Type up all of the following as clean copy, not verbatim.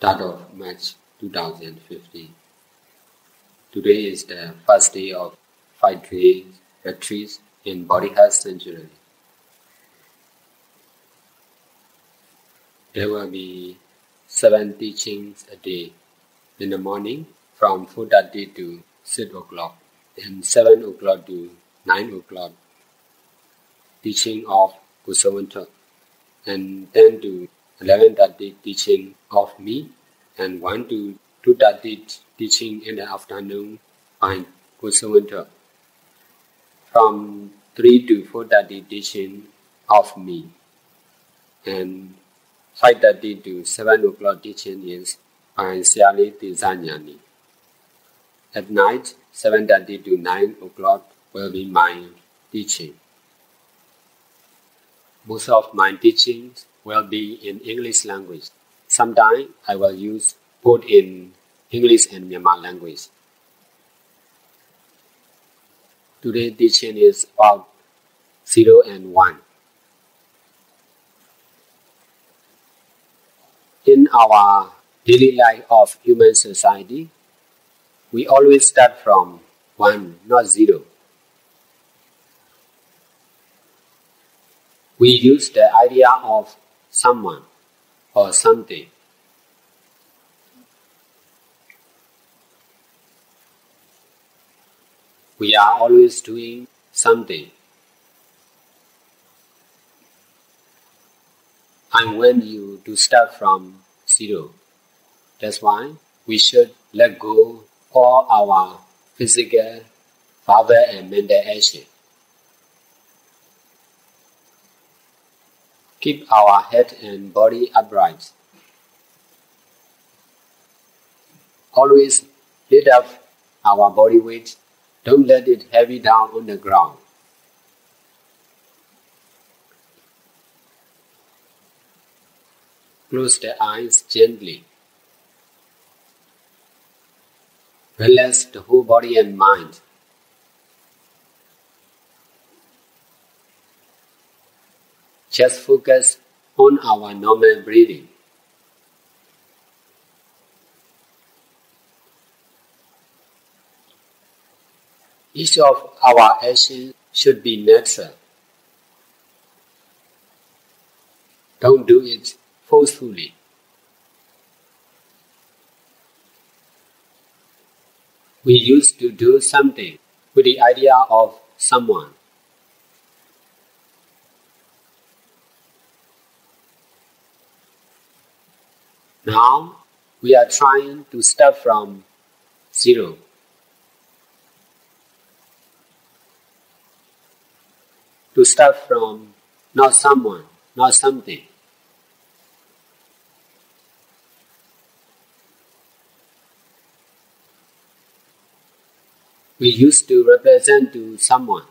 start of March 2015. Today is the first day of 5-day retreat in Body Health Sanctuary. There will be 7 teachings a day in the morning from 4:30 to 6 o'clock and 7 o'clock to 9 o'clock. Teaching of Kusavantha and 10 to 11:30 teaching of me and 1 to 2:30 teaching in the afternoon by Kusavantha. From 3 to 4:30 teaching of me and 5:30 to 7 o'clock teaching is by Sayadaw Ashin. At night, 7:30 to 9 o'clock will be my teaching. Most of my teachings will be in English language. Sometimes I will use both in English and Myanmar language. Today's teaching is about 0 and 1. In our daily life of human society, we always start from 1, not 0. We use the idea of someone or something. We are always doing something. I want you to start from 0. That's why we should let go all our physical, verbal and mental action. Keep our head and body upright. Always lift up our body weight. Don't let it heavy down on the ground. Close the eyes gently. Relax the whole body and mind. Just focus on our normal breathing. Each of our actions should be natural. Don't do it forcefully. We used to do something with the idea of someone. Now we are trying to start from 0. To start from not someone, not something. We used to represent to someone.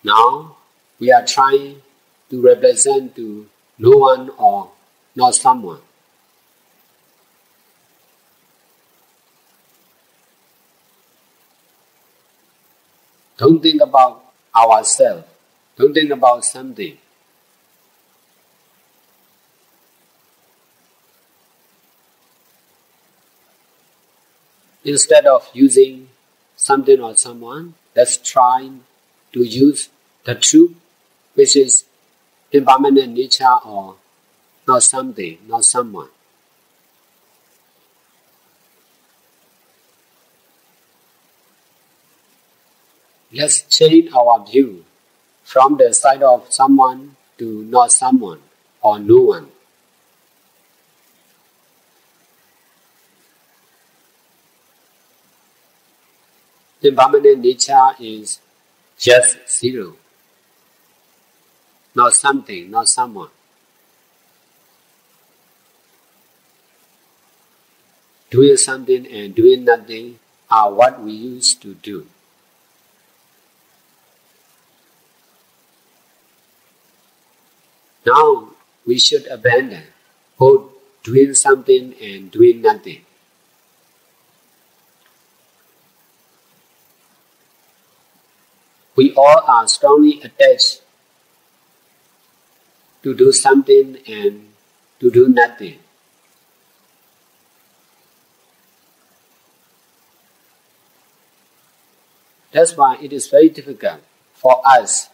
Now we are trying to represent to no one or not someone. Don't think about ourselves. Don't think about something. Instead of using something or someone, let's try to use the truth, which is impermanent nature or not something, not someone. Let's change our view from the side of someone to not someone or no one. Impermanent nature is just 0. Not something, not someone. Doing something and doing nothing are what we used to do. Now we should abandon both doing something and doing nothing. We all are strongly attached to do something and to do nothing. That's why it is very difficult for us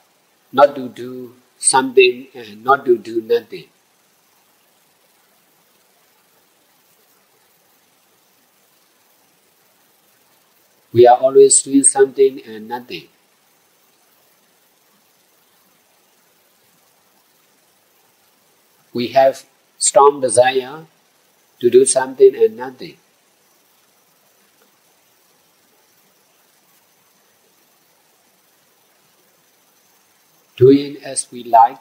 not to do something and not to do nothing. We are always doing something and nothing. We have strong desire to do something and nothing. Doing as we like,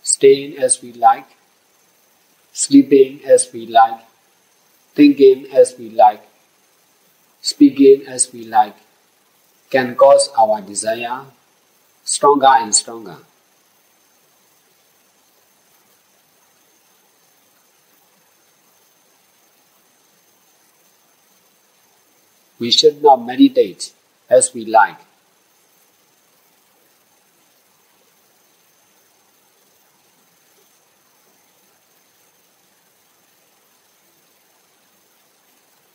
staying as we like, sleeping as we like, thinking as we like, speaking as we like, can cause our desire stronger and stronger. We should not meditate as we like.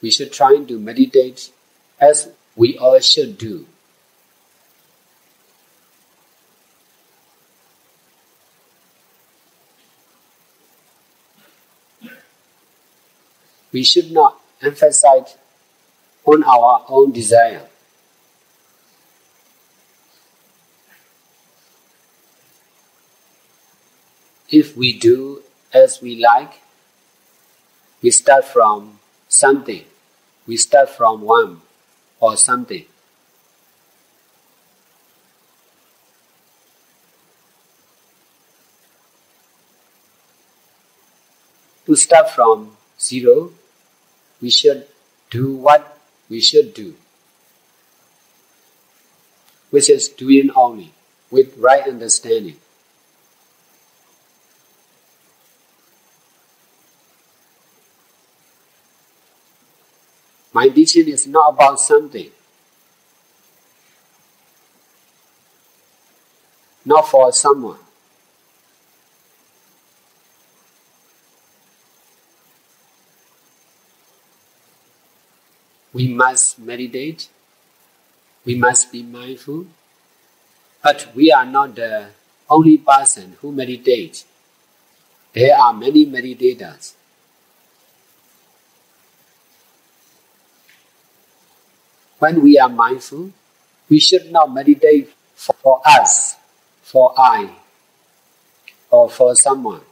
We should try to meditate as we all should do. We should not emphasize on our own desire. If we do as we like, we start from something. We start from one or something. To start from zero, we should do what we should do, which is doing only, with right understanding. My teaching is not about something, not for someone. We must meditate, we must be mindful, but we are not the only person who meditates. There are many meditators. When we are mindful, we should not meditate for us, for I, or for someone.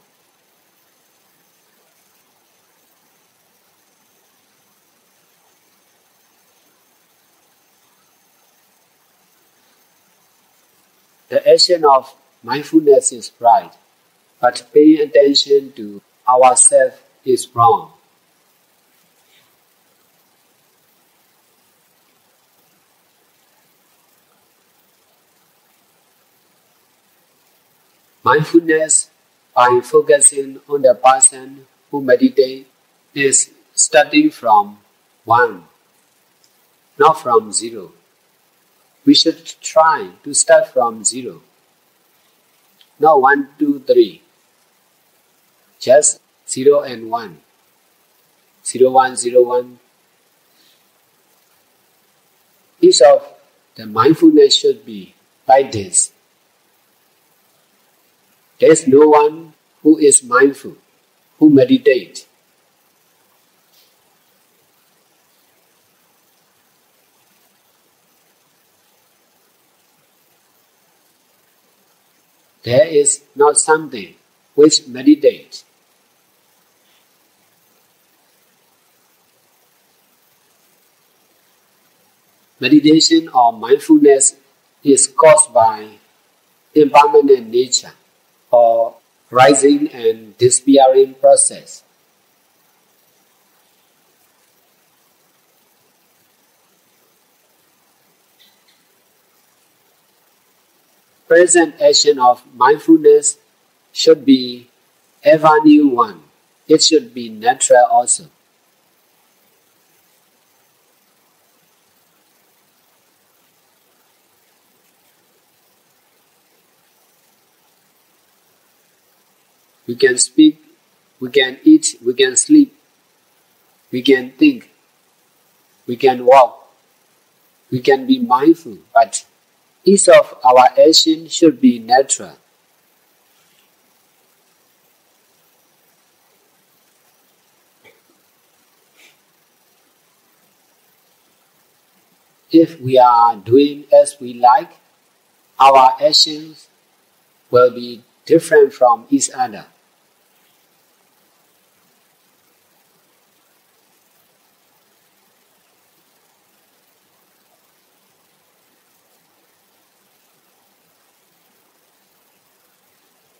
The action of mindfulness is right, but paying attention to ourselves is wrong. Mindfulness, by focusing on the person who meditates, is starting from one, not from zero. We should try to start from zero, not 1, 2, 3, just 0 and 1, 0, 1, 0, 1. Each of the mindfulness should be like this. There is no one who is mindful, who meditates. There is not something which meditates. Meditation or mindfulness is caused by impermanent nature or rising and disappearing process. Present action of mindfulness should be ever new one. It should be natural also. We can speak, we can eat, we can sleep, we can think, we can walk, we can be mindful, but each of our actions should be natural. If we are doing as we like, our actions will be different from each other.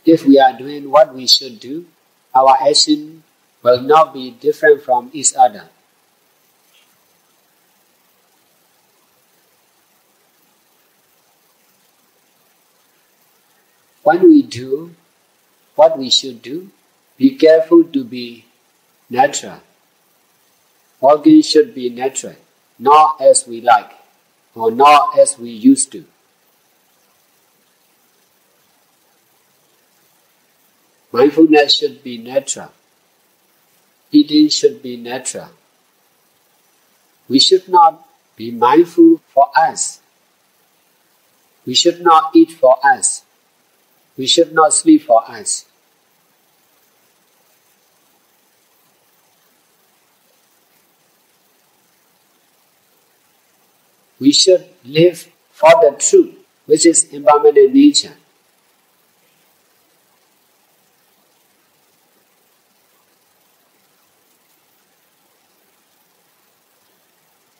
If we are doing what we should do, our action will not be different from each other. When we do what we should do, be careful to be natural. Walking should be natural, not as we like, or not as we used to. Mindfulness should be natural. Eating should be natural. We should not be mindful for us. We should not eat for us. We should not sleep for us. We should live for the truth, which is impermanent nature.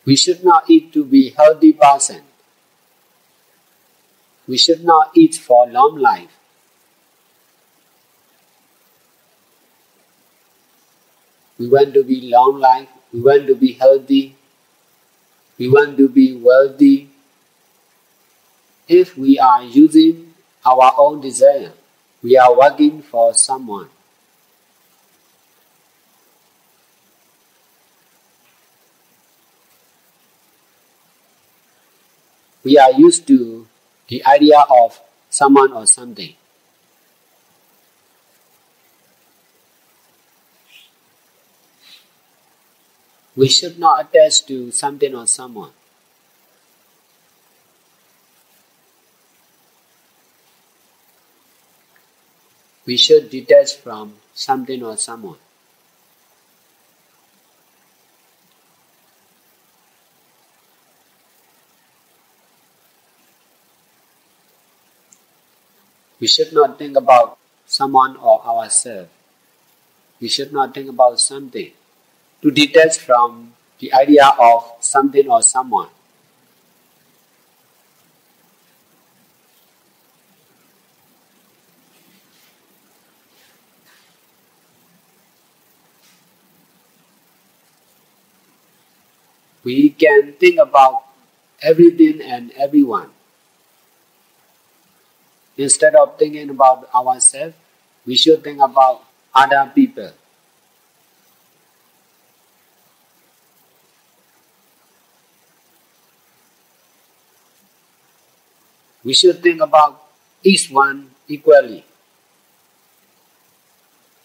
We should not eat to be a healthy person. We should not eat for long life. We want to be long life, we want to be healthy, we want to be wealthy. If we are using our own desire, we are working for someone. We are used to the idea of someone or something. We should not attach to something or someone. We should detach from something or someone. We should not think about someone or ourselves. We should not think about something. To detach from the idea of something or someone. We can think about everything and everyone. Instead of thinking about ourselves, we should think about other people. We should think about each one equally.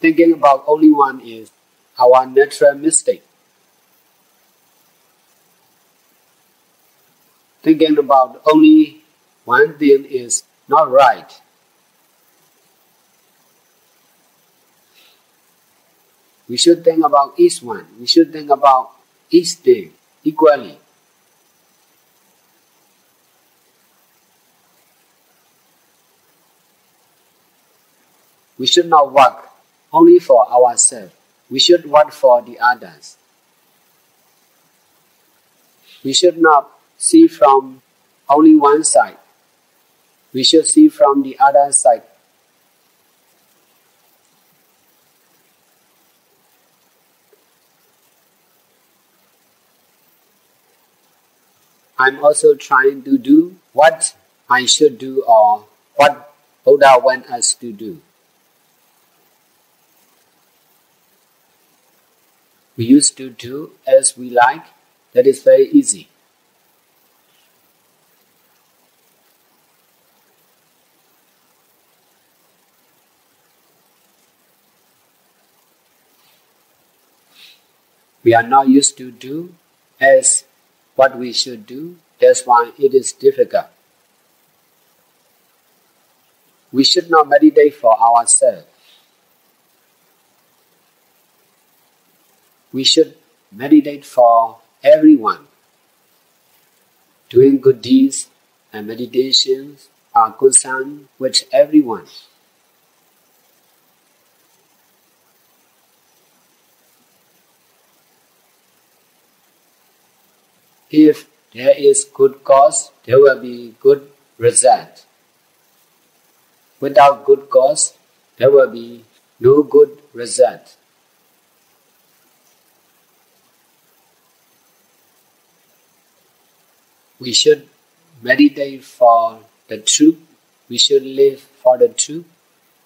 Thinking about only one is our natural mistake. Thinking about only one thing is not right. We should think about each one. We should think about each thing equally. We should not work only for ourselves. We should work for the others. We should not see from only one side. We should see from the other side. I'm also trying to do what I should do or what Buddha wants us to do. We used to do as we like. That is very easy. We are not used to do as what we should do. That's why it is difficult. We should not meditate for ourselves. We should meditate for everyone. Doing good deeds and meditations are concerned with everyone. If there is good cause, there will be good result. Without good cause, there will be no good result. We should meditate for the truth. We should live for the truth.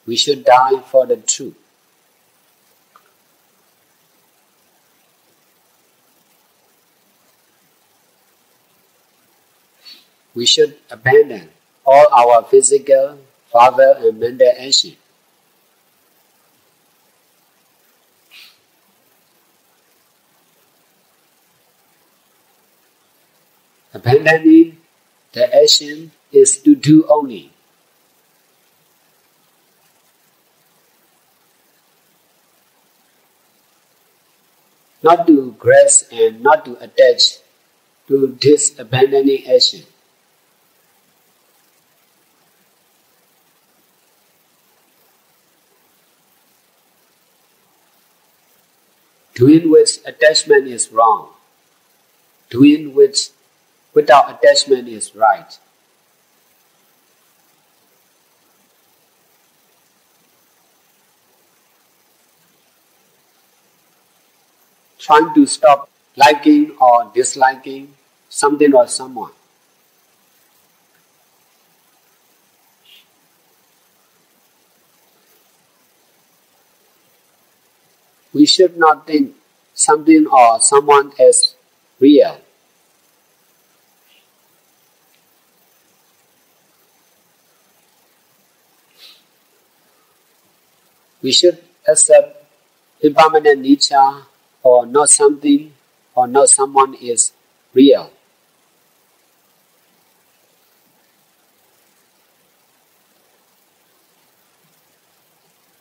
We should die for the truth. We should abandon all our physical, verbal and mental action. Abandoning the action is to do only. Not to grasp and not to attach to this abandoning action. Doing with attachment is wrong. Doing without attachment is right. Trying to stop liking or disliking something or someone. We should not think something or someone as real. We should accept impermanent nature or not something or not someone is real.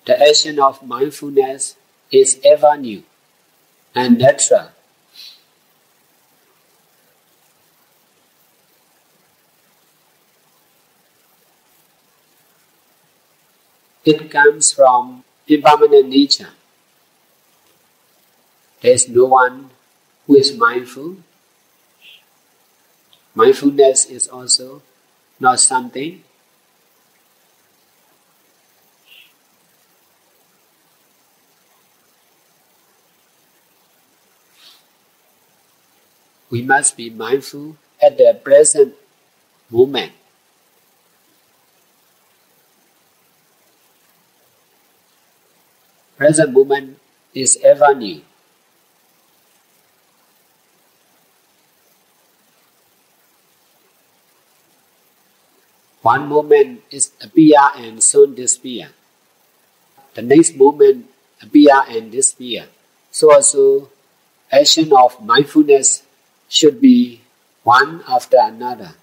The action of mindfulness is ever new and natural. It comes from impermanent nature. There is no one who is mindful. Mindfulness is also not something. We must be mindful at the present moment. Present moment is ever new. One moment is appear and soon disappear. The next moment appear and disappear. So also, action of mindfulness should be one after another.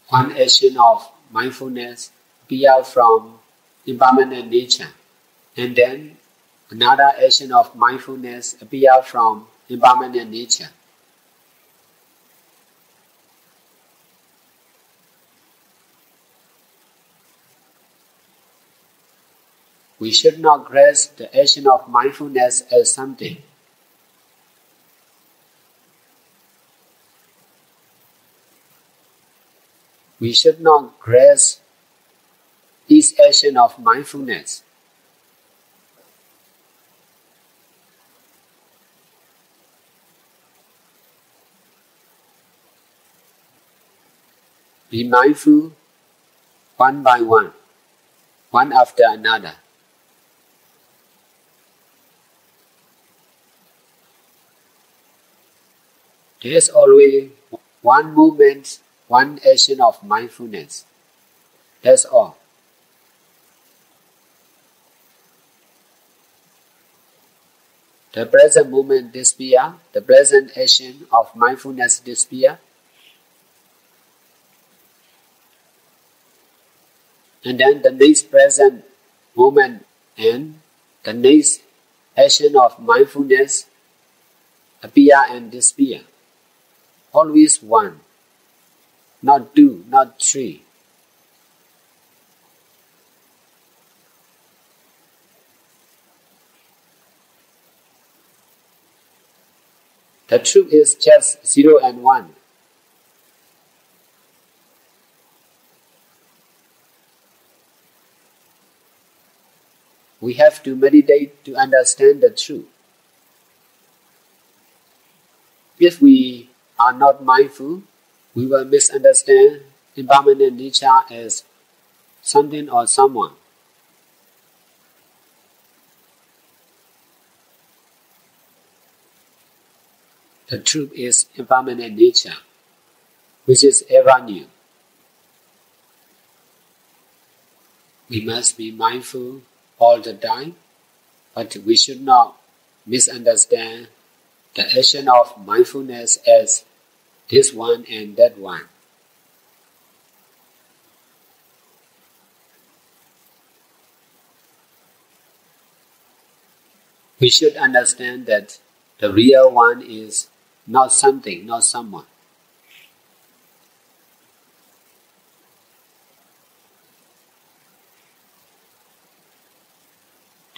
One action of mindfulness appears from impermanent nature, and then another action of mindfulness appears from impermanent nature. We should not grasp the action of mindfulness as something. We should not grasp each action of mindfulness. Be mindful one by one after another. There is always one moment, one action of mindfulness. That's all. The present moment disappear, the present action of mindfulness disappear, and then the next present moment and the next action of mindfulness appear and disappear. Always one, not two, not three. The truth is just 0 and 1. We have to meditate to understand the truth. If we are not mindful, we will misunderstand impermanent nature as something or someone. The truth is impermanent nature, which is ever new. We must be mindful all the time, but we should not misunderstand the action of mindfulness as this one and that one. We should understand that the real one is not something, not someone.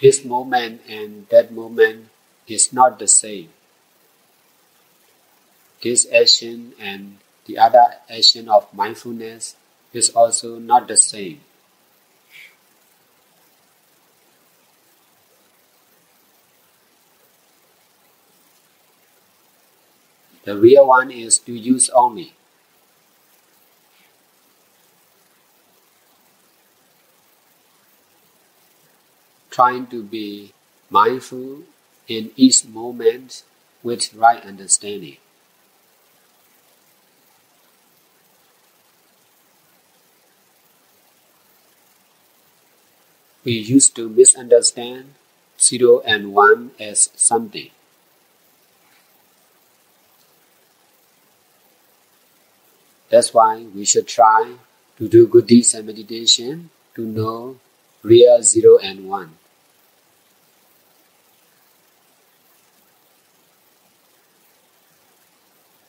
This moment and that moment is not the same. This action and the other action of mindfulness is also not the same. The real one is to use only. Trying to be mindful in each moment with right understanding. We used to misunderstand 0 and 1 as something. That's why we should try to do good deeds and meditation to know real 0 and 1.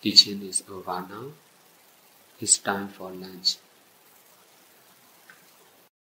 Teaching is over now. It's time for lunch.